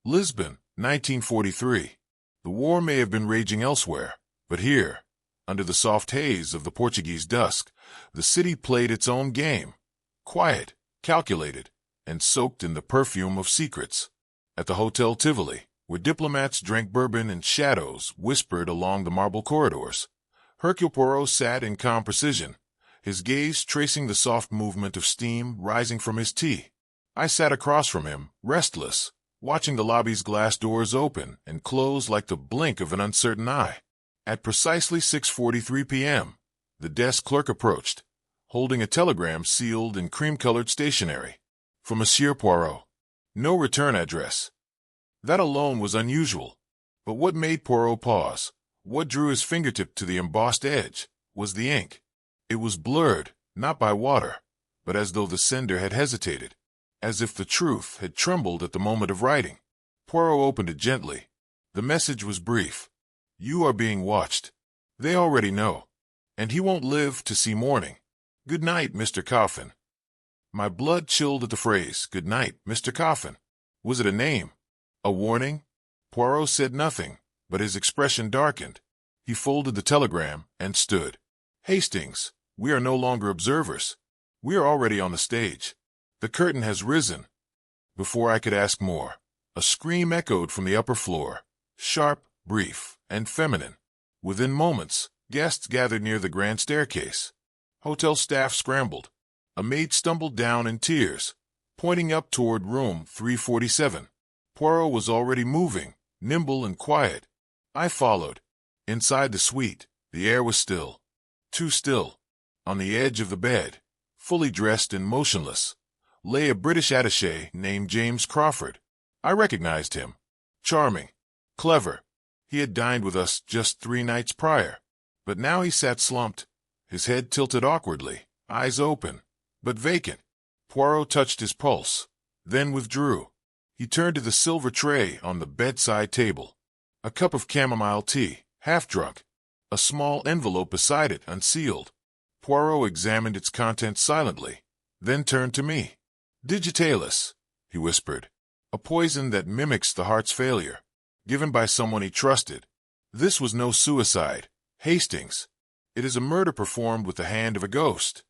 Lisbon, 1943. The war may have been raging elsewhere, but here, under the soft haze of the Portuguese dusk, the city played its own game. Quiet, calculated, and soaked in the perfume of secrets. At the Hotel Tivoli, where diplomats drank bourbon and shadows whispered along the marble corridors, Hercule Poirot sat in calm precision, his gaze tracing the soft movement of steam rising from his tea. I sat across from him, restless, watching the lobby's glass doors open and close like the blink of an uncertain eye. At precisely 6:43 p.m., the desk clerk approached, holding a telegram sealed in cream-colored stationery. For Monsieur Poirot. No return address. That alone was unusual. But what made Poirot pause, what drew his fingertip to the embossed edge, was the ink. It was blurred, not by water, but as though the sender had hesitated, as if the truth had trembled at the moment of writing. Poirot opened it gently. The message was brief. You are being watched. They already know. And he won't live to see morning. Good night, Mr. Coffin. My blood chilled at the phrase, good night, Mr. Coffin. Was it a name? A warning? Poirot said nothing, but his expression darkened. He folded the telegram and stood. Hastings, we are no longer observers. We are already on the stage. The curtain has risen. Before I could ask more, a scream echoed from the upper floor, sharp, brief, and feminine. Within moments, guests gathered near the grand staircase. Hotel staff scrambled. A maid stumbled down in tears, pointing up toward room 347. Poirot was already moving, nimble and quiet. I followed. Inside the suite, the air was still. Too still. On the edge of the bed, fully dressed and motionless, lay a British attaché named James Crawford. I recognized him. Charming. Clever. He had dined with us just 3 nights prior. But now he sat slumped, his head tilted awkwardly, eyes open, but vacant. Poirot touched his pulse, then withdrew. He turned to the silver tray on the bedside table. A cup of chamomile tea, half drunk. A small envelope beside it, unsealed. Poirot examined its contents silently, then turned to me. Digitalis, he whispered. A poison that mimics the heart's failure, given by someone he trusted. This was no suicide, Hastings. It is a murder performed with the hand of a ghost.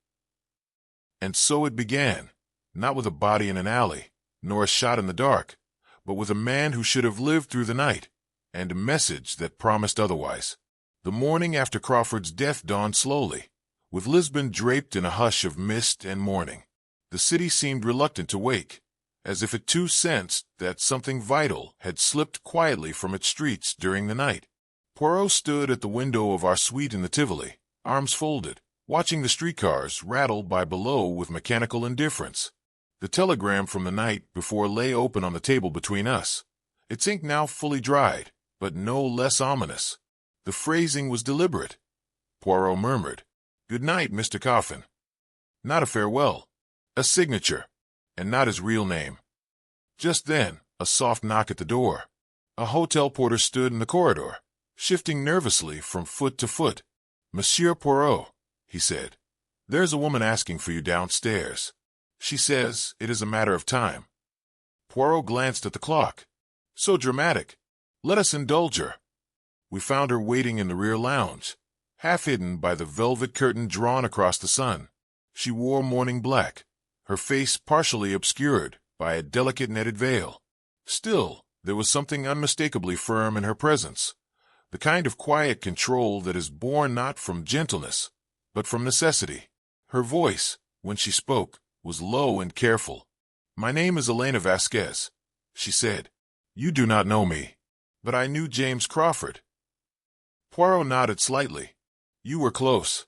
And so it began, not with a body in an alley, nor a shot in the dark, but with a man who should have lived through the night, and a message that promised otherwise. The morning after Crawford's death dawned slowly, with Lisbon draped in a hush of mist and mourning. The city seemed reluctant to wake, as if it too sensed that something vital had slipped quietly from its streets during the night. Poirot stood at the window of our suite in the Tivoli, arms folded, watching the streetcars rattle by below with mechanical indifference. The telegram from the night before lay open on the table between us, its ink now fully dried, but no less ominous. The phrasing was deliberate. Poirot murmured, "Good night, Mr. Coffin." Not a farewell, a signature, and not his real name. Just then, a soft knock at the door. A hotel porter stood in the corridor, shifting nervously from foot to foot. "Monsieur Poirot," he said, "there's a woman asking for you downstairs. She says it is a matter of time." Poirot glanced at the clock. "So dramatic. Let us indulge her." We found her waiting in the rear lounge, half hidden by the velvet curtain drawn across the sun. She wore mourning black, her face partially obscured by a delicate netted veil. Still, there was something unmistakably firm in her presence, the kind of quiet control that is born not from gentleness, but from necessity. Her voice, when she spoke, was low and careful. "My name is Elena Vasquez," she said. "You do not know me, but I knew James Crawford." Poirot nodded slightly. "You were close."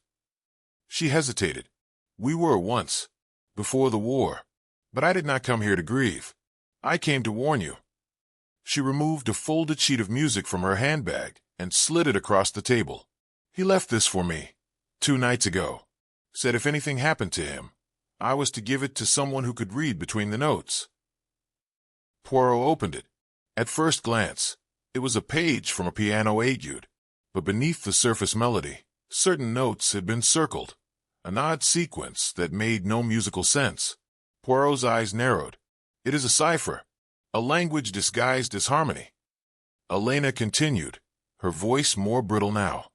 She hesitated. "We were once, before the war. But I did not come here to grieve. I came to warn you." She removed a folded sheet of music from her handbag and slid it across the table. "He left this for me 2 nights ago. Said if anything happened to him, I was to give it to someone who could read between the notes." Poirot opened it. At first glance, it was a page from a piano etude, but beneath the surface melody, certain notes had been circled, an odd sequence that made no musical sense. Poirot's eyes narrowed. "It is a cipher," A language disguised as harmony. Elena continued, her voice more brittle now.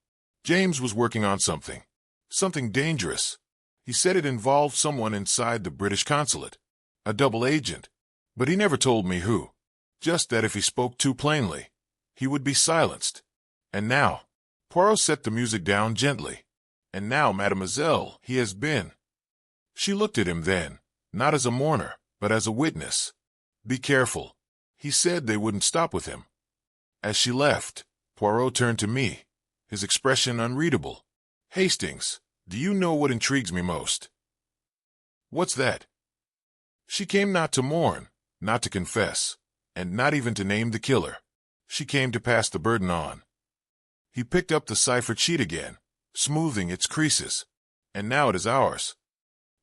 James was working on something. Something dangerous. He said it involved someone inside the British consulate. A double agent. But he never told me who. Just that if he spoke too plainly, he would be silenced. And now, Poirot set the music down gently. And now, mademoiselle, he has been. She looked at him then, not as a mourner, but as a witness. Be careful. He said they wouldn't stop with him. As she left, Poirot turned to me, his expression unreadable. Hastings, do you know what intrigues me most? What's that? She came not to mourn, not to confess, and not even to name the killer. She came to pass the burden on. He picked up the ciphered sheet again, smoothing its creases. And now it is ours.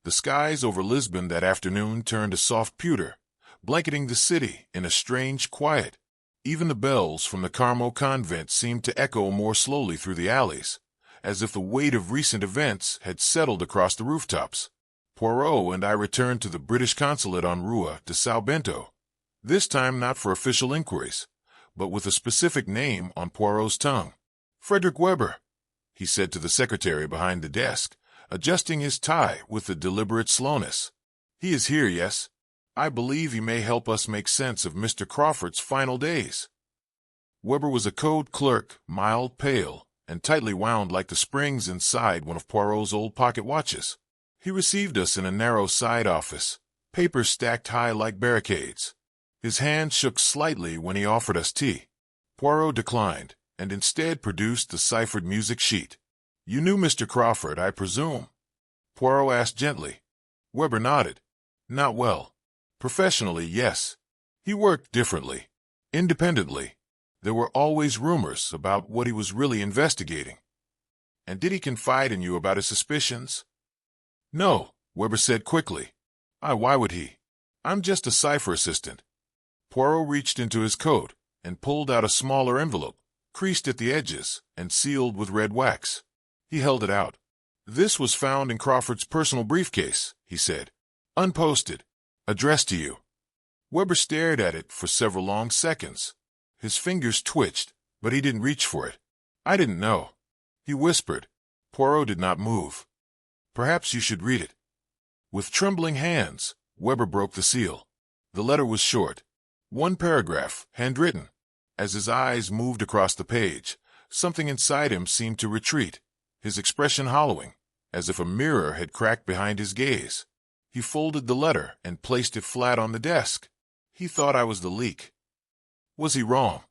The skies over Lisbon that afternoon turned a soft pewter, blanketing the city in a strange quiet. Even the bells from the Carmel convent seemed to echo more slowly through the alleys, as if the weight of recent events had settled across the rooftops. Poirot and I returned to the British consulate on Rua de Sao Bento, this time not for official inquiries, but with a specific name on Poirot's tongue. Frederick Weber, he said to the secretary behind the desk, adjusting his tie with a deliberate slowness. He is here, yes. I believe he may help us make sense of Mr. Crawford's final days. Weber was a code clerk, mild, pale, and tightly wound like the springs inside one of Poirot's old pocket watches. He received us in a narrow side office, papers stacked high like barricades. His hand shook slightly when he offered us tea. Poirot declined, and instead produced the ciphered music sheet. You knew Mr. Crawford, I presume? Poirot asked gently. Weber nodded. Not well. Professionally, yes. He worked differently. Independently. There were always rumors about what he was really investigating. And did he confide in you about his suspicions? No, Weber said quickly. Why would he? I'm just a cipher assistant. Poirot reached into his coat and pulled out a smaller envelope, creased at the edges and sealed with red wax. He held it out. This was found in Crawford's personal briefcase, he said. Unposted. Addressed to you. Weber stared at it for several long seconds. His fingers twitched, but he didn't reach for it. I didn't know. He whispered. Poirot did not move. Perhaps you should read it. With trembling hands, Weber broke the seal. The letter was short. One paragraph, handwritten. As his eyes moved across the page, something inside him seemed to retreat, his expression hollowing, as if a mirror had cracked behind his gaze. He folded the letter and placed it flat on the desk. He thought I was the leak. Was he wrong?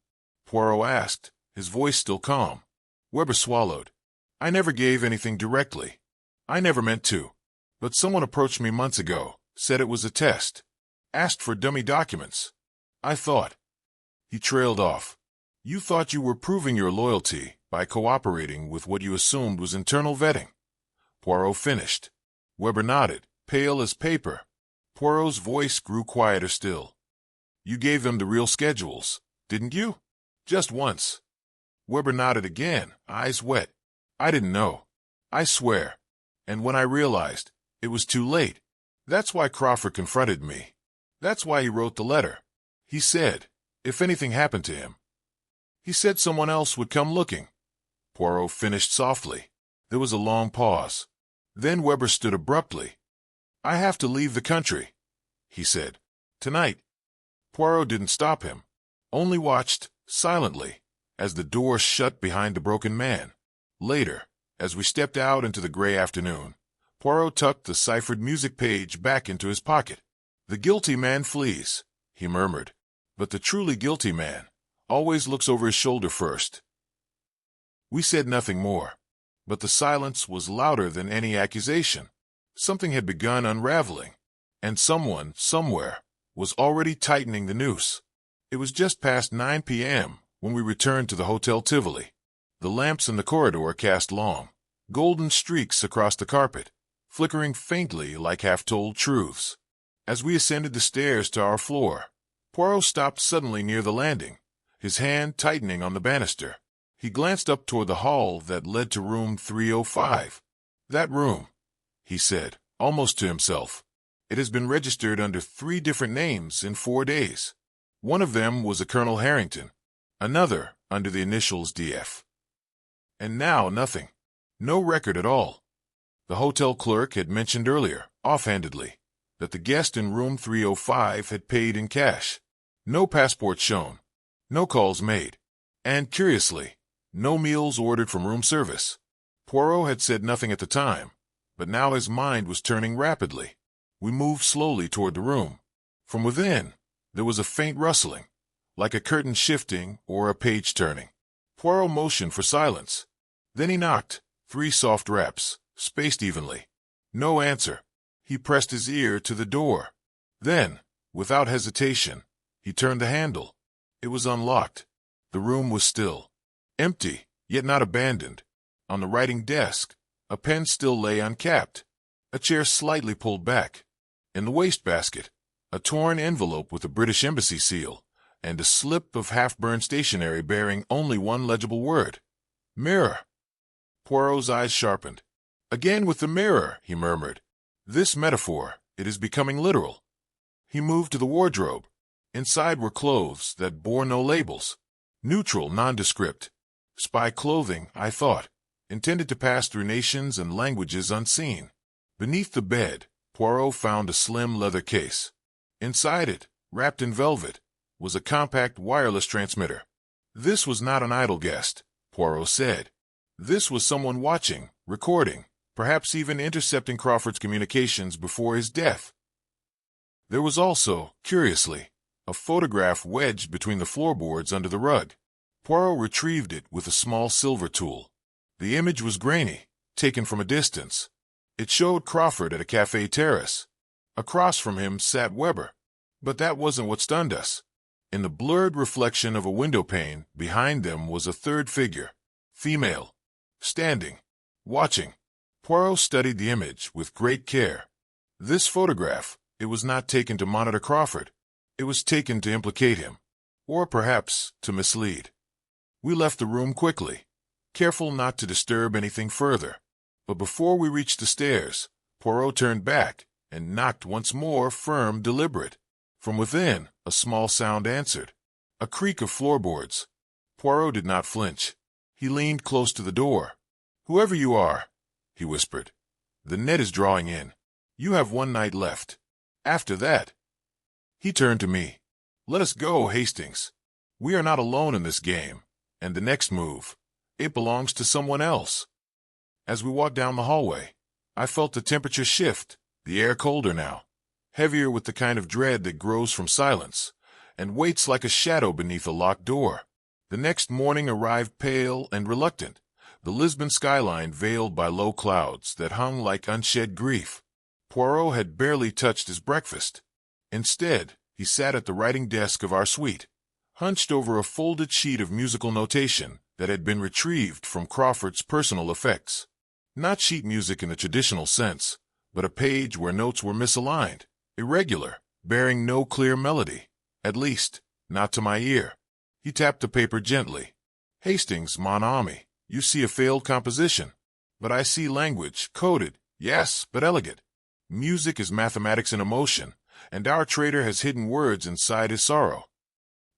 Poirot asked, his voice still calm. Weber swallowed. I never gave anything directly. I never meant to. But someone approached me months ago, said it was a test. Asked for dummy documents. I thought. He trailed off. You thought you were proving your loyalty by cooperating with what you assumed was internal vetting. Poirot finished. Weber nodded, pale as paper. Poirot's voice grew quieter still. You gave them the real schedules, didn't you? Just once. Weber nodded again, eyes wet. I didn't know. I swear. And when I realized, it was too late. That's why Crawford confronted me. That's why he wrote the letter. He said, if anything happened to him. He said someone else would come looking. Poirot finished softly. There was a long pause. Then Weber stood abruptly. I have to leave the country, he said. Tonight. Poirot didn't stop him, only watched, silently, as the door shut behind the broken man. Later, as we stepped out into the gray afternoon, Poirot tucked the ciphered music page back into his pocket. The guilty man flees, he murmured, but the truly guilty man always looks over his shoulder first. We said nothing more, but the silence was louder than any accusation. Something had begun unraveling, and someone, somewhere, was already tightening the noose. It was just past 9 p.m. when we returned to the Hotel Tivoli. The lamps in the corridor cast long, golden streaks across the carpet, flickering faintly like half-told truths. As we ascended the stairs to our floor, Poirot stopped suddenly near the landing, his hand tightening on the banister. He glanced up toward the hall that led to room 305. That room, he said, almost to himself. It has been registered under 3 different names in 4 days. One of them was a Colonel Harrington, another under the initials DF. And now nothing. No record at all. The hotel clerk had mentioned earlier, offhandedly, that the guest in room 305 had paid in cash. No passport shown. No calls made. And, curiously, no meals ordered from room service. Poirot had said nothing at the time, but now his mind was turning rapidly. We moved slowly toward the room. From within, there was a faint rustling, like a curtain shifting or a page turning. Poirot motioned for silence. Then he knocked, 3 soft raps, spaced evenly. No answer. He pressed his ear to the door. Then, without hesitation, he turned the handle. It was unlocked. The room was still. Empty, yet not abandoned. On the writing desk, a pen still lay uncapped. A chair slightly pulled back. In the wastebasket, a torn envelope with a British Embassy seal, and a slip of half-burned stationery bearing only one legible word. Mirror. Poirot's eyes sharpened. Again with the mirror, he murmured. This metaphor, it is becoming literal. He moved to the wardrobe. Inside were clothes that bore no labels. Neutral, nondescript. Spy clothing, I thought, intended to pass through nations and languages unseen. Beneath the bed, Poirot found a slim leather case. Inside it, wrapped in velvet, was a compact wireless transmitter. This was not an idle guest, Poirot said. This was someone watching, recording, perhaps even intercepting Crawford's communications before his death. There was also, curiously, a photograph wedged between the floorboards under the rug. Poirot retrieved it with a small silver tool. The image was grainy, taken from a distance. It showed Crawford at a cafe terrace. Across from him sat Weber. But that wasn't what stunned us. In the blurred reflection of a window pane, behind them was a third figure, female, standing, watching. Poirot studied the image with great care. This photograph, it was not taken to monitor Crawford. It was taken to implicate him, or perhaps to mislead. We left the room quickly, careful not to disturb anything further. But before we reached the stairs, Poirot turned back and knocked once more, firm, deliberate. From within, a small sound answered, a creak of floorboards. Poirot did not flinch. He leaned close to the door. Whoever you are, he whispered, the net is drawing in. You have 1 night left. After that... He turned to me. Let us go, Hastings. We are not alone in this game, and the next move, it belongs to someone else. As we walked down the hallway, I felt the temperature shift, the air colder now, heavier with the kind of dread that grows from silence, and waits like a shadow beneath a locked door. The next morning arrived pale and reluctant, the Lisbon skyline veiled by low clouds that hung like unshed grief. Poirot had barely touched his breakfast. Instead, he sat at the writing desk of our suite, hunched over a folded sheet of musical notation that had been retrieved from Crawford's personal effects. Not sheet music in the traditional sense, but a page where notes were misaligned, irregular, bearing no clear melody, at least, not to my ear. He tapped the paper gently. Hastings, mon ami, you see a failed composition. But I see language, coded, yes, but elegant. Music is mathematics in emotion, and our traitor has hidden words inside his sorrow.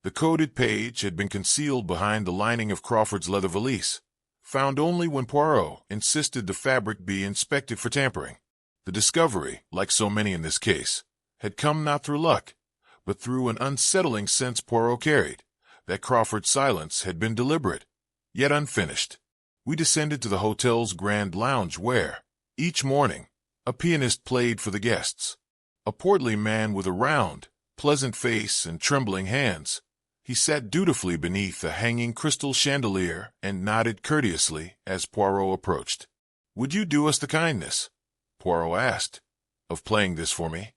The coded page had been concealed behind the lining of Crawford's leather valise, found only when Poirot insisted the fabric be inspected for tampering. The discovery, like so many in this case, had come not through luck, but through an unsettling sense Poirot carried, that Crawford's silence had been deliberate, yet unfinished. We descended to the hotel's grand lounge where, each morning, a pianist played for the guests. A portly man with a round, pleasant face and trembling hands. He sat dutifully beneath a hanging crystal chandelier and nodded courteously as Poirot approached. "Would you do us the kindness," Poirot asked, "of playing this for me?"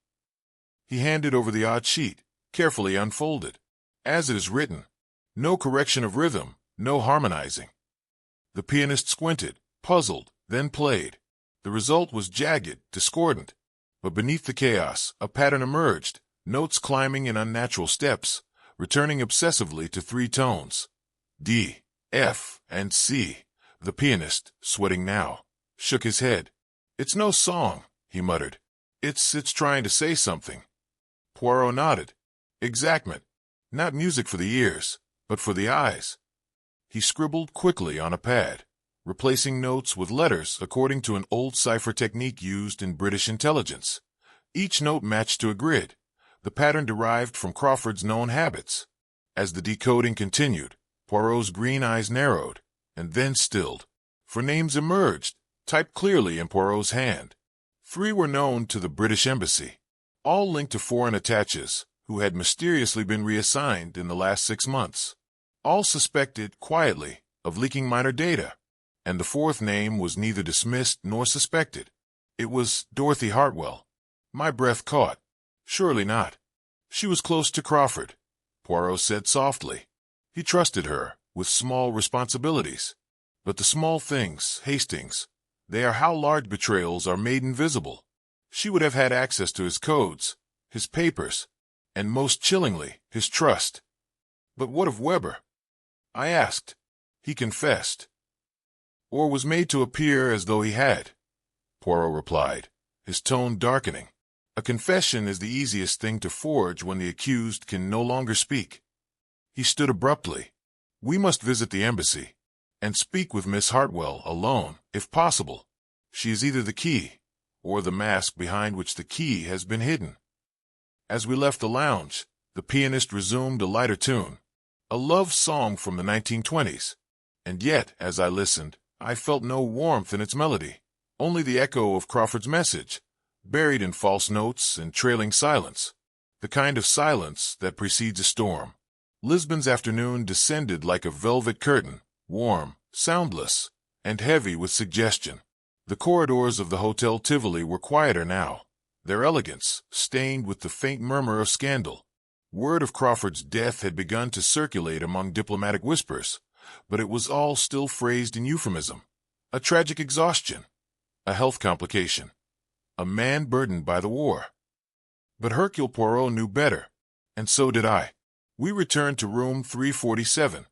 He handed over the odd sheet, carefully unfolded. As it is written, no correction of rhythm, no harmonizing. The pianist squinted, puzzled, then played. The result was jagged, discordant. But beneath the chaos, a pattern emerged, notes climbing in unnatural steps, returning obsessively to 3 tones, D, F, and C. The pianist, sweating now, shook his head. "It's no song," he muttered. It's trying to say something." Poirot nodded. "Exactment. Not music for the ears, but for the eyes. He scribbled quickly on a pad, replacing notes with letters according to an old cipher technique used in British intelligence. Each note matched to a grid, the pattern derived from Crawford's known habits. As the decoding continued, Poirot's green eyes narrowed, and then stilled. For names emerged, typed clearly in Poirot's hand. 3 were known to the British Embassy, all linked to foreign attaches who had mysteriously been reassigned in the last 6 months. All suspected, quietly, of leaking minor data, and the 4th name was neither dismissed nor suspected. It was Dorothy Hartwell. My breath caught. Surely not. She was close to Crawford, Poirot said softly. He trusted her with small responsibilities. But the small things, Hastings, they are how large betrayals are made invisible. She would have had access to his codes, his papers, and most chillingly, his trust. But what of Weber? I asked. He confessed. Or was made to appear as though he had, Poirot replied, his tone darkening. A confession is the easiest thing to forge when the accused can no longer speak. He stood abruptly. We must visit the embassy, and speak with Miss Hartwell alone, if possible. She is either the key, or the mask behind which the key has been hidden. As we left the lounge, the pianist resumed a lighter tune, a love song from the 1920s. And yet, as I listened, I felt no warmth in its melody, only the echo of Crawford's message, buried in false notes and trailing silence, the kind of silence that precedes a storm. Lisbon's afternoon descended like a velvet curtain, warm, soundless, and heavy with suggestion. The corridors of the Hotel Tivoli were quieter now, their elegance stained with the faint murmur of scandal. Word of Crawford's death had begun to circulate among diplomatic whispers, but it was all still phrased in euphemism. A tragic exhaustion, a health complication, a man burdened by the war. But Hercule Poirot knew better, and so did I. We returned to room 347,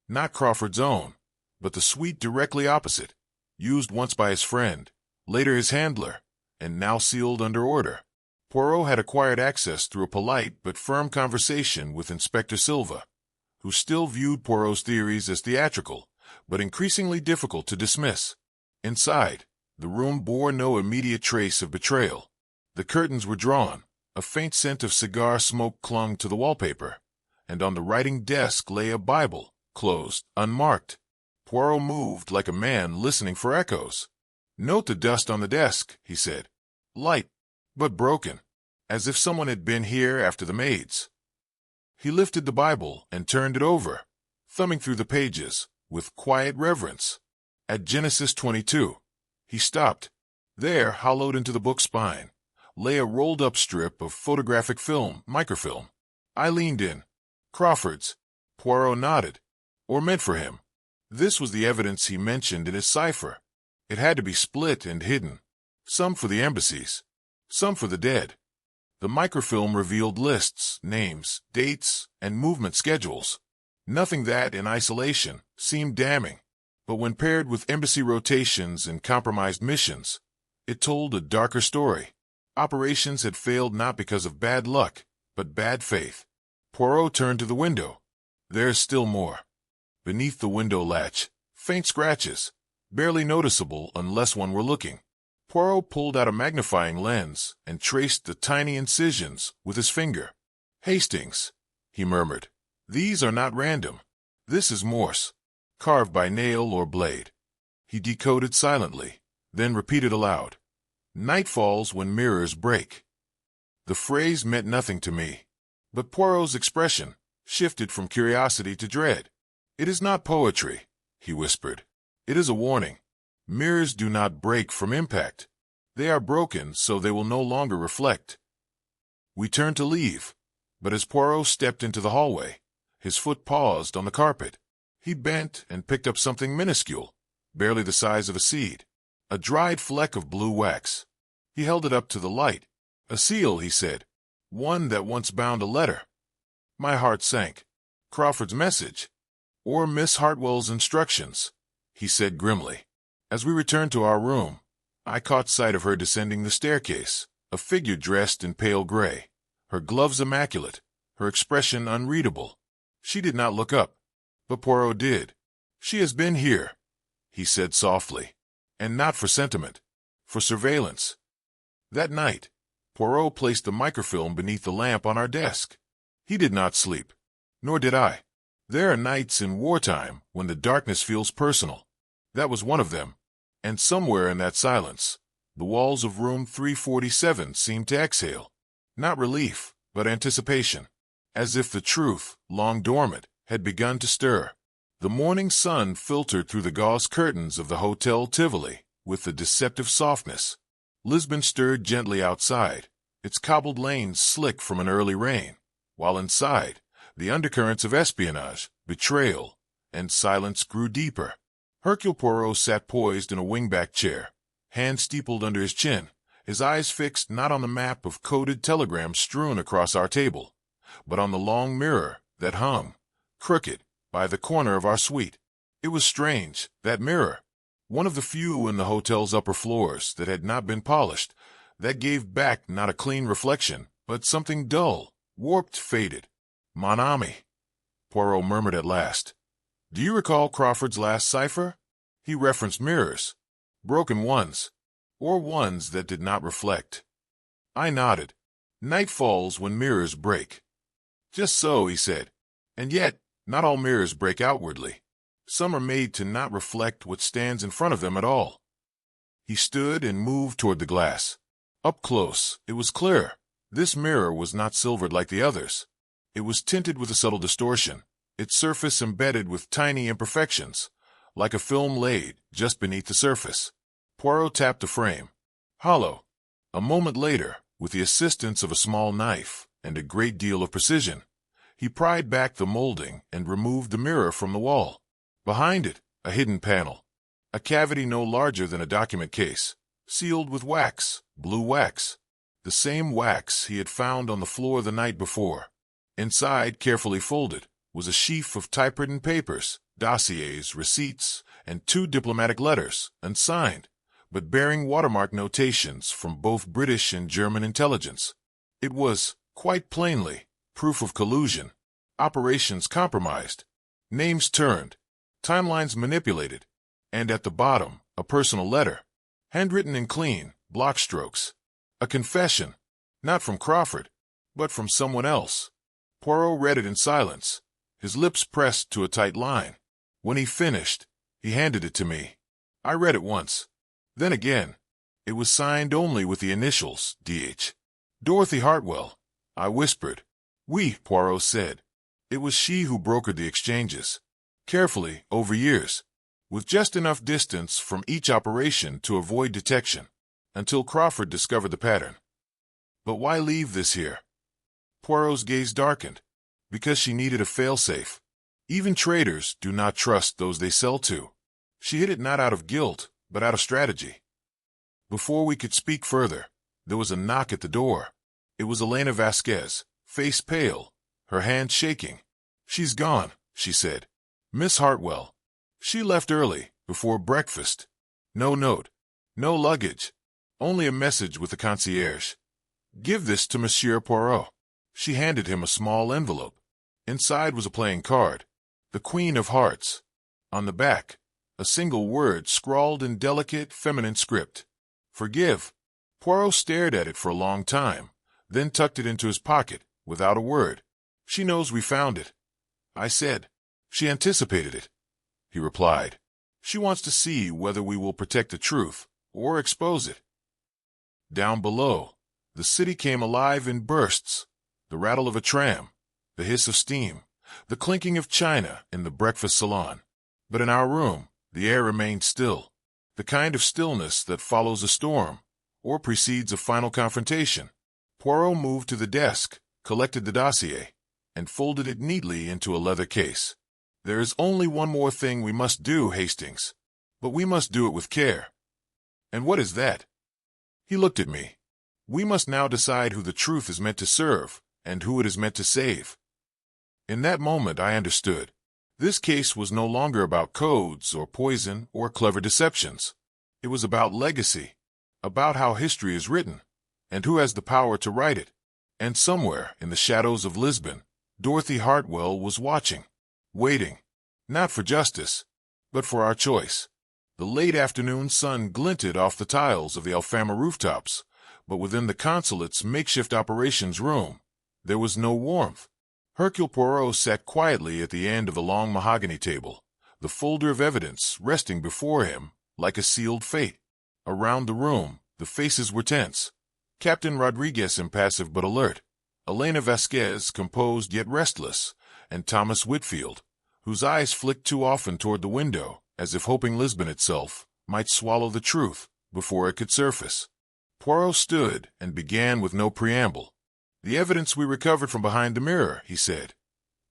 not Crawford's own, but the suite directly opposite, used once by his friend, later his handler, and now sealed under order. Poirot had acquired access through a polite but firm conversation with Inspector Silva, who still viewed Poirot's theories as theatrical, but increasingly difficult to dismiss. Inside, the room bore no immediate trace of betrayal. The curtains were drawn, a faint scent of cigar smoke clung to the wallpaper, and on the writing desk lay a Bible, closed, unmarked. Poirot moved like a man listening for echoes. Note the dust on the desk, he said. Light, but broken, as if someone had been here after the maids. He lifted the Bible and turned it over, thumbing through the pages with quiet reverence. At Genesis 22, he stopped. There, hollowed into the book spine, lay a rolled-up strip of photographic film, microfilm. I leaned in. Crawford's. Poirot nodded. Or meant for him. This was the evidence he mentioned in his cipher. It had to be split and hidden. Some for the embassies, some for the dead. The microfilm revealed lists, names, dates, and movement schedules. Nothing that, in isolation, seemed damning. But when paired with embassy rotations and compromised missions, it told a darker story. Operations had failed not because of bad luck, but bad faith. Poirot turned to the window. There's still more. Beneath the window latch, faint scratches, barely noticeable unless one were looking. Poirot pulled out a magnifying lens and traced the tiny incisions with his finger. Hastings, he murmured. These are not random. This is Morse, carved by nail or blade. He decoded silently, then repeated aloud. Night falls when mirrors break. The phrase meant nothing to me, but Poirot's expression shifted from curiosity to dread. It is not poetry, he whispered. It is a warning. Mirrors do not break from impact. They are broken so they will no longer reflect. We turned to leave, but as Poirot stepped into the hallway, his foot paused on the carpet. He bent and picked up something minuscule, barely the size of a seed, a dried fleck of blue wax. He held it up to the light. A seal, he said, one that once bound a letter. My heart sank. Crawford's message, or Miss Hartwell's instructions, he said grimly. As we returned to our room, I caught sight of her descending the staircase, a figure dressed in pale gray, her gloves immaculate, her expression unreadable. She did not look up, but Poirot did. "She has been here," he said softly, "and not for sentiment, for surveillance." That night, Poirot placed the microfilm beneath the lamp on our desk. He did not sleep, nor did I. There are nights in wartime when the darkness feels personal. That was one of them, and somewhere in that silence, the walls of room 347 seemed to exhale, not relief, but anticipation, as if the truth, long dormant, had begun to stir. The morning sun filtered through the gauze curtains of the Hotel Tivoli with a deceptive softness. Lisbon stirred gently outside, its cobbled lanes slick from an early rain, while inside, the undercurrents of espionage, betrayal, and silence grew deeper. Hercule Poirot sat poised in a wingback chair, hands steepled under his chin, his eyes fixed not on the map of coded telegrams strewn across our table, but on the long mirror that hung, crooked, by the corner of our suite. It was strange, that mirror, one of the few in the hotel's upper floors that had not been polished, that gave back not a clean reflection, but something dull, warped, faded. "Mon ami," Poirot murmured at last. "Do you recall Crawford's last cipher?" He referenced mirrors, broken ones, or ones that did not reflect. I nodded. "Night falls when mirrors break." "Just so," he said. "And yet, not all mirrors break outwardly. Some are made to not reflect what stands in front of them at all." He stood and moved toward the glass. Up close, it was clear. This mirror was not silvered like the others. It was tinted with a subtle distortion, its surface embedded with tiny imperfections, like a film laid just beneath the surface. Poirot tapped the frame. Hollow. A moment later, with the assistance of a small knife and a great deal of precision, he pried back the molding and removed the mirror from the wall. Behind it, a hidden panel, a cavity no larger than a document case, sealed with wax, blue wax, the same wax he had found on the floor the night before. Inside, carefully folded, was a sheaf of typewritten papers, dossiers, receipts, and 2 diplomatic letters, unsigned, but bearing watermark notations from both British and German intelligence. It was, quite plainly, proof of collusion, operations compromised, names turned, timelines manipulated, and at the bottom, a personal letter, handwritten in clean, block strokes. A confession, not from Crawford, but from someone else. Poirot read it in silence, his lips pressed to a tight line. When he finished, he handed it to me. I read it once. Then again. It was signed only with the initials, D.H. "Dorothy Hartwell," I whispered. "Oui," Poirot said. It was she who brokered the exchanges. Carefully, over years, with just enough distance from each operation to avoid detection, until Crawford discovered the pattern. But why leave this here? Poirot's gaze darkened. Because she needed a failsafe. Even traders do not trust those they sell to. She hid it not out of guilt, but out of strategy. Before we could speak further, there was a knock at the door. It was Elena Vasquez, face pale, her hand shaking. "She's gone," she said. "Miss Hartwell. She left early, before breakfast. No note, no luggage, only a message with the concierge. Give this to Monsieur Poirot." She handed him a small envelope. Inside was a playing card, the Queen of Hearts. On the back, a single word scrawled in delicate, feminine script. "Forgive." Poirot stared at it for a long time, then tucked it into his pocket, without a word. "She knows we found it," I said. "She anticipated it," he replied. "She wants to see whether we will protect the truth, or expose it." Down below, the city came alive in bursts. The rattle of a tram, the hiss of steam, the clinking of china in the breakfast salon. But in our room, the air remained still, the kind of stillness that follows a storm, or precedes a final confrontation. Poirot moved to the desk, collected the dossier, and folded it neatly into a leather case. "There is only one more thing we must do, Hastings, but we must do it with care." "And what is that?" He looked at me. "We must now decide who the truth is meant to serve, and who it is meant to save." In that moment I understood. This case was no longer about codes or poison or clever deceptions. It was about legacy, about how history is written, and who has the power to write it. And somewhere in the shadows of Lisbon, Dorothy Hartwell was watching, waiting, not for justice, but for our choice. The late afternoon sun glinted off the tiles of the Alfama rooftops, but within the consulate's makeshift operations room, there was no warmth. Hercule Poirot sat quietly at the end of the long mahogany table, the folder of evidence resting before him like a sealed fate. Around the room, the faces were tense. Captain Rodriguez impassive but alert, Elena Vasquez composed yet restless, and Thomas Whitfield, whose eyes flicked too often toward the window, as if hoping Lisbon itself might swallow the truth before it could surface. Poirot stood and began with no preamble. "The evidence we recovered from behind the mirror," he said,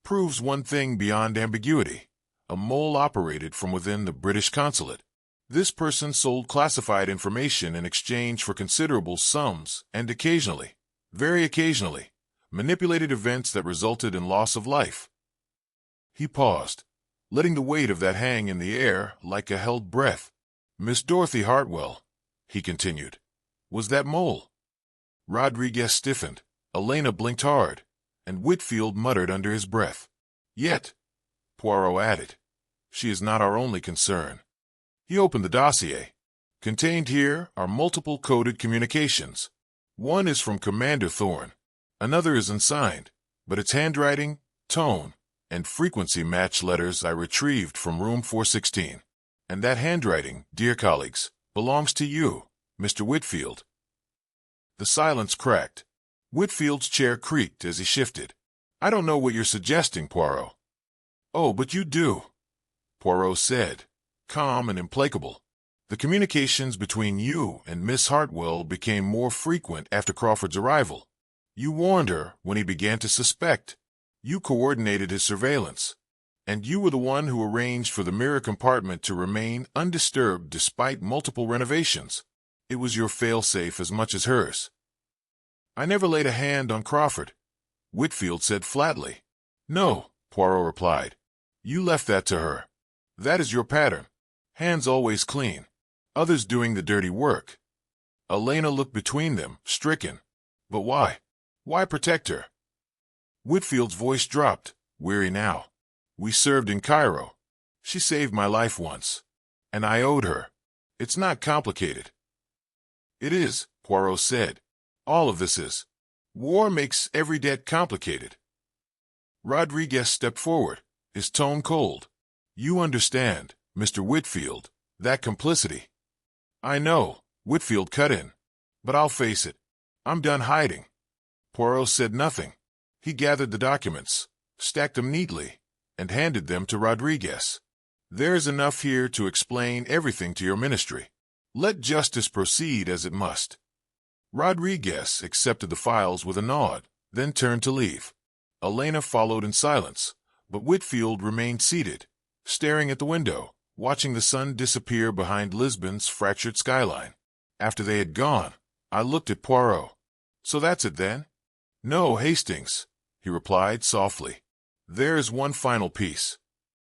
"proves one thing beyond ambiguity. A mole operated from within the British consulate. This person sold classified information in exchange for considerable sums and occasionally, very occasionally, manipulated events that resulted in loss of life." He paused, letting the weight of that hang in the air like a held breath. "Miss Dorothy Hartwell," he continued, "was that mole?" Rodriguez stiffened, Elena blinked hard, and Whitfield muttered under his breath. "Yet," Poirot added, "she is not our only concern." He opened the dossier. "Contained here are multiple coded communications. One is from Commander Thorne. Another is unsigned, but its handwriting, tone, and frequency match letters I retrieved from room 416. And that handwriting, dear colleagues, belongs to you, Mr. Whitfield." The silence cracked. Whitfield's chair creaked as he shifted. "I don't know what you're suggesting, Poirot." "Oh, but you do," Poirot said, calm and implacable. "The communications between you and Miss Hartwell became more frequent after Crawford's arrival. You warned her when he began to suspect. You coordinated his surveillance. And you were the one who arranged for the mirror compartment to remain undisturbed despite multiple renovations. It was your fail-safe as much as hers." "I never laid a hand on Crawford," Whitfield said flatly. "No," Poirot replied. "You left that to her. That is your pattern. Hands always clean. Others doing the dirty work." Elena looked between them, stricken. "But why? Why protect her?" Whitfield's voice dropped, weary now. "We served in Cairo. She saved my life once. And I owed her. It's not complicated." "It is," Poirot said. "All of this is. War makes every debt complicated." Rodriguez stepped forward, his tone cold. "You understand, Mr. Whitfield, that complicity." "I know," Whitfield cut in. "But I'll face it. I'm done hiding." Poirot said nothing. He gathered the documents, stacked them neatly, and handed them to Rodriguez. "There's enough here to explain everything to your ministry. Let justice proceed as it must." Rodriguez accepted the files with a nod, then turned to leave. Elena followed in silence, but Whitfield remained seated, staring at the window, watching the sun disappear behind Lisbon's fractured skyline. After they had gone, I looked at Poirot. "So that's it then?" "No, Hastings," he replied softly. "There's one final piece."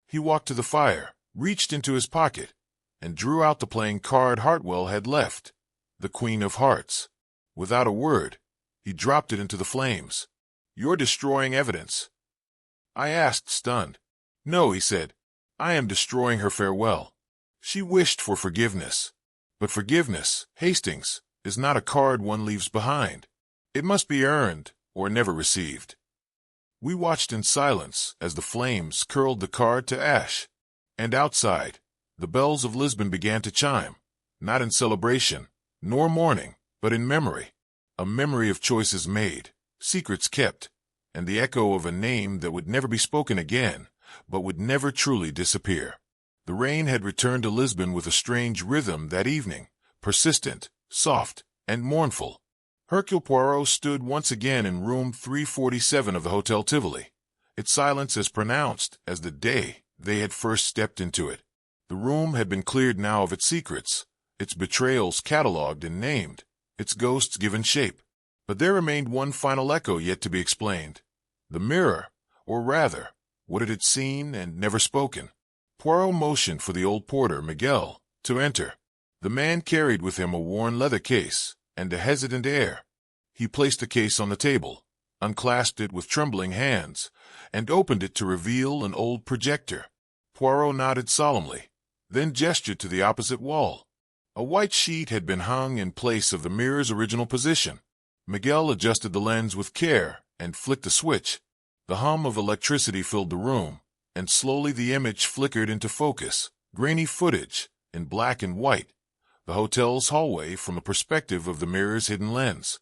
He walked to the fire, reached into his pocket, and drew out the playing card Hartwell had left, the Queen of Hearts. Without a word, he dropped it into the flames. "You're destroying evidence." I asked, stunned. "No," he said. "I am destroying her farewell. She wished for forgiveness. But forgiveness, Hastings, is not a card one leaves behind. It must be earned or never received." We watched in silence as the flames curled the card to ash. And outside, the bells of Lisbon began to chime, not in celebration, nor mourning, but in memory. A memory of choices made, secrets kept, and the echo of a name that would never be spoken again, but would never truly disappear. The rain had returned to Lisbon with a strange rhythm that evening, persistent, soft, and mournful. Hercule Poirot stood once again in room 347 of the Hotel Tivoli, its silence as pronounced as the day they had first stepped into it. The room had been cleared now of its secrets, its betrayals catalogued and named, its ghosts given shape. But there remained one final echo yet to be explained. The mirror, or rather, what it had seen and never spoken. Poirot motioned for the old porter, Miguel, to enter. The man carried with him a worn leather case and a hesitant air. He placed the case on the table, unclasped it with trembling hands, and opened it to reveal an old projector. Poirot nodded solemnly, then gestured to the opposite wall. A white sheet had been hung in place of the mirror's original position. Miguel adjusted the lens with care and flicked a switch. The hum of electricity filled the room, and slowly the image flickered into focus, grainy footage, in black and white, the hotel's hallway from the perspective of the mirror's hidden lens.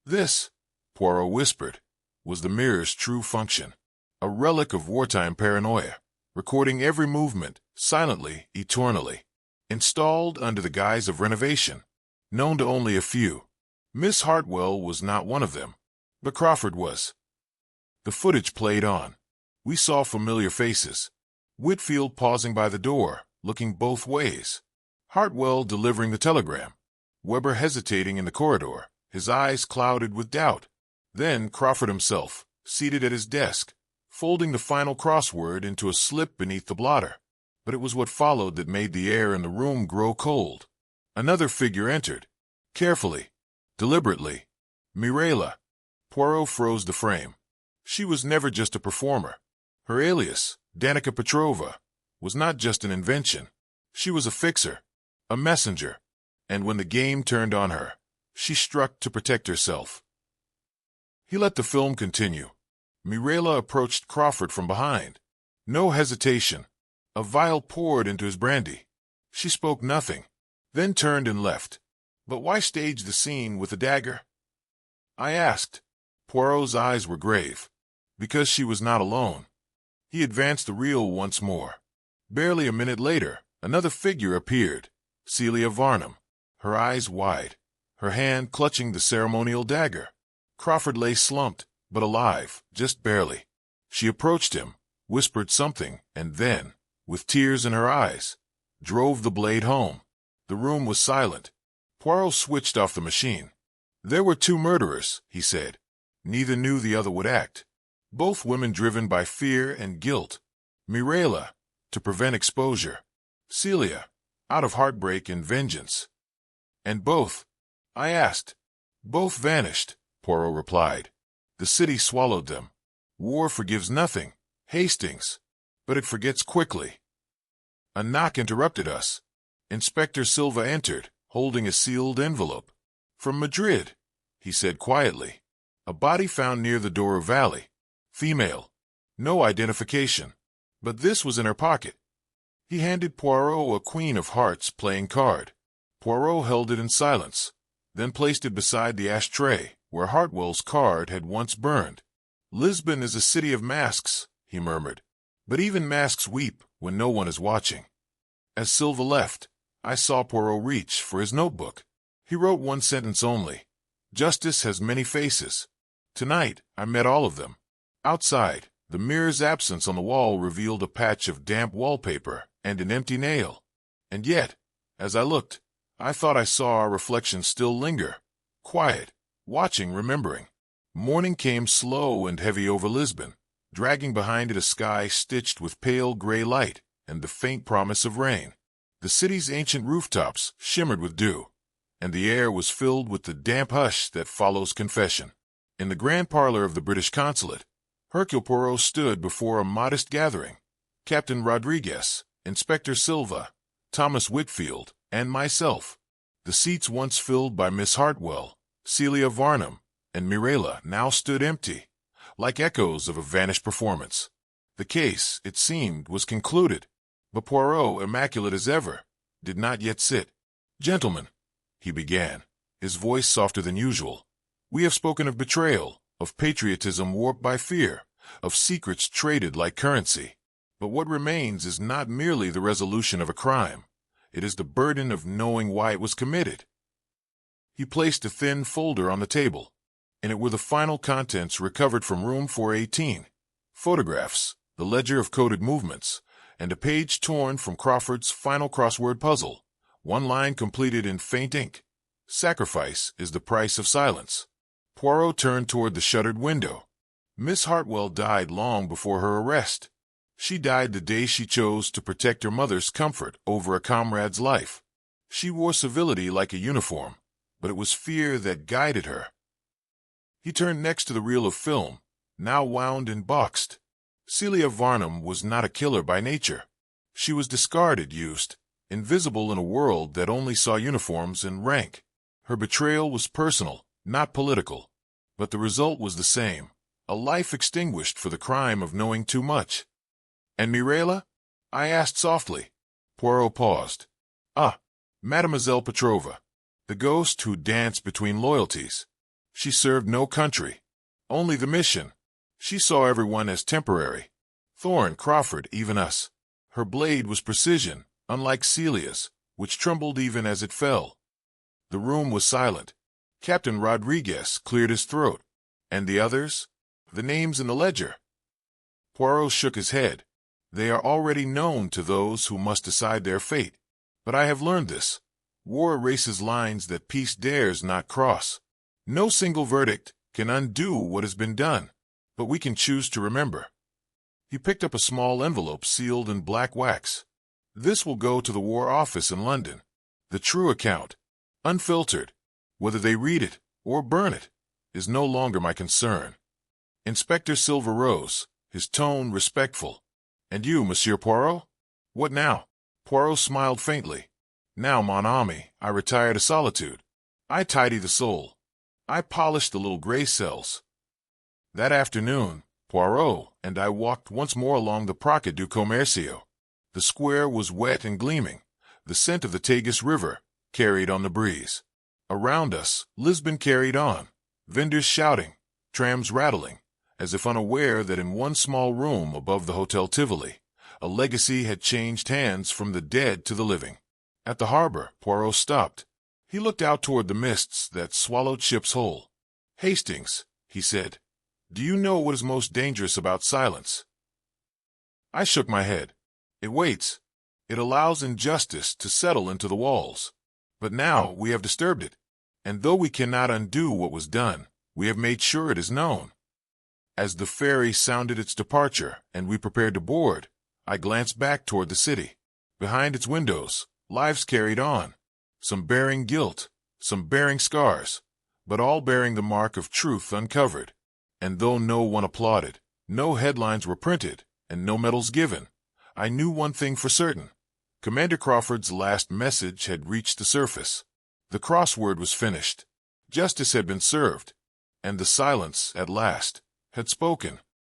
This, Poirot whispered, was the mirror's true function, a relic of wartime paranoia, recording every movement, silently, eternally. Installed under the guise of renovation, known to only a few. Miss Hartwell was not one of them, but Crawford was. The footage played on. We saw familiar faces. Whitfield pausing by the door, looking both ways. Hartwell delivering the telegram. Weber hesitating in the corridor, his eyes clouded with doubt. Then Crawford himself, seated at his desk, folding the final crossword into a slip beneath the blotter. But it was what followed that made the air in the room grow cold. Another figure entered. Carefully. Deliberately. Mireille. Poirot froze the frame. She was never just a performer. Her alias, Danica Petrova, was not just an invention. She was a fixer, a messenger. And when the game turned on her, she struck to protect herself. He let the film continue. Mireille approached Crawford from behind. No hesitation. A vial poured into his brandy. She spoke nothing, then turned and left. But why stage the scene with a dagger? I asked. Poirot's eyes were grave. Because she was not alone. He advanced the reel once more. Barely a minute later, another figure appeared. Celia Varnum, her eyes wide, her hand clutching the ceremonial dagger. Crawford lay slumped, but alive, just barely. She approached him, whispered something, and then, with tears in her eyes, drove the blade home. The room was silent. Poirot switched off the machine. There were two murderers, he said. Neither knew the other would act. Both women driven by fear and guilt. Mireille, to prevent exposure. Celia, out of heartbreak and vengeance. And both? I asked. Both vanished, Poirot replied. The city swallowed them. War forgives nothing, Hastings, but it forgets quickly. A knock interrupted us. Inspector Silva entered, holding a sealed envelope. From Madrid, he said quietly. A body found near the Douro Valley. Female. No identification. But this was in her pocket. He handed Poirot a Queen of Hearts playing card. Poirot held it in silence, then placed it beside the ashtray, where Hartwell's card had once burned. Lisbon is a city of masks, he murmured. But even masks weep when no one is watching. As Silva left, I saw Poirot reach for his notebook. He wrote one sentence only. Justice has many faces. Tonight, I met all of them. Outside, the mirror's absence on the wall revealed a patch of damp wallpaper and an empty nail. And yet, as I looked, I thought I saw our reflection still linger, quiet, watching, remembering. Morning came slow and heavy over Lisbon, dragging behind it a sky stitched with pale gray light and the faint promise of rain. The city's ancient rooftops shimmered with dew, and the air was filled with the damp hush that follows confession. In the grand parlor of the British consulate, Hercule Poirot stood before a modest gathering. Captain Rodriguez, Inspector Silva, Thomas Whitfield, and myself. The seats once filled by Miss Hartwell, Celia Varnum, and Mireille now stood empty, like echoes of a vanished performance. The case, it seemed, was concluded, but Poirot, immaculate as ever, did not yet sit. Gentlemen, he began, his voice softer than usual, we have spoken of betrayal, of patriotism warped by fear, of secrets traded like currency. But what remains is not merely the resolution of a crime. It is the burden of knowing why it was committed. He placed a thin folder on the table. In it were the final contents recovered from room 418, photographs, the ledger of coded movements, and a page torn from Crawford's final crossword puzzle, one line completed in faint ink. Sacrifice is the price of silence. Poirot turned toward the shuttered window. Miss Hartwell died long before her arrest. She died the day she chose to protect her mother's comfort over a comrade's life. She wore civility like a uniform, but it was fear that guided her. He turned next to the reel of film, now wound and boxed. Celia Varnum was not a killer by nature. She was discarded, used, invisible in a world that only saw uniforms and rank. Her betrayal was personal, not political. But the result was the same, a life extinguished for the crime of knowing too much. "And Mirella?" I asked softly. Poirot paused. "Ah, Mademoiselle Petrova, the ghost who danced between loyalties. She served no country, only the mission. She saw everyone as temporary. Thorne, Crawford, even us. Her blade was precision, unlike Celia's, which trembled even as it fell." The room was silent. Captain Rodriguez cleared his throat. "And the others? The names in the ledger?" Poirot shook his head. "They are already known to those who must decide their fate. But I have learned this. War erases lines that peace dares not cross. No single verdict can undo what has been done, but we can choose to remember." He picked up a small envelope sealed in black wax. "This will go to the War Office in London. The true account, unfiltered. Whether they read it or burn it is no longer my concern." Inspector Silver rose, his tone respectful. "And you, Monsieur Poirot? What now?" Poirot smiled faintly. "Now, mon ami, I retire to solitude. I tidy the soul. I polish the little gray cells." That afternoon, Poirot and I walked once more along the Praça do Comércio. The square was wet and gleaming. The scent of the Tagus River carried on the breeze. Around us, Lisbon carried on, vendors shouting, trams rattling, as if unaware that in one small room above the Hotel Tivoli, a legacy had changed hands from the dead to the living. At the harbor, Poirot stopped. He looked out toward the mists that swallowed ships whole. "Hastings," he said, "do you know what is most dangerous about silence?" I shook my head. "It waits. It allows injustice to settle into the walls. But now we have disturbed it, and though we cannot undo what was done, we have made sure it is known." As the ferry sounded its departure and we prepared to board, I glanced back toward the city. Behind its windows, lives carried on, some bearing guilt, some bearing scars, but all bearing the mark of truth uncovered. And though no one applauded, no headlines were printed, and no medals given, I knew one thing for certain. Commander Crawford's last message had reached the surface. The crossword was finished. Justice had been served, and the silence, at last, had spoken.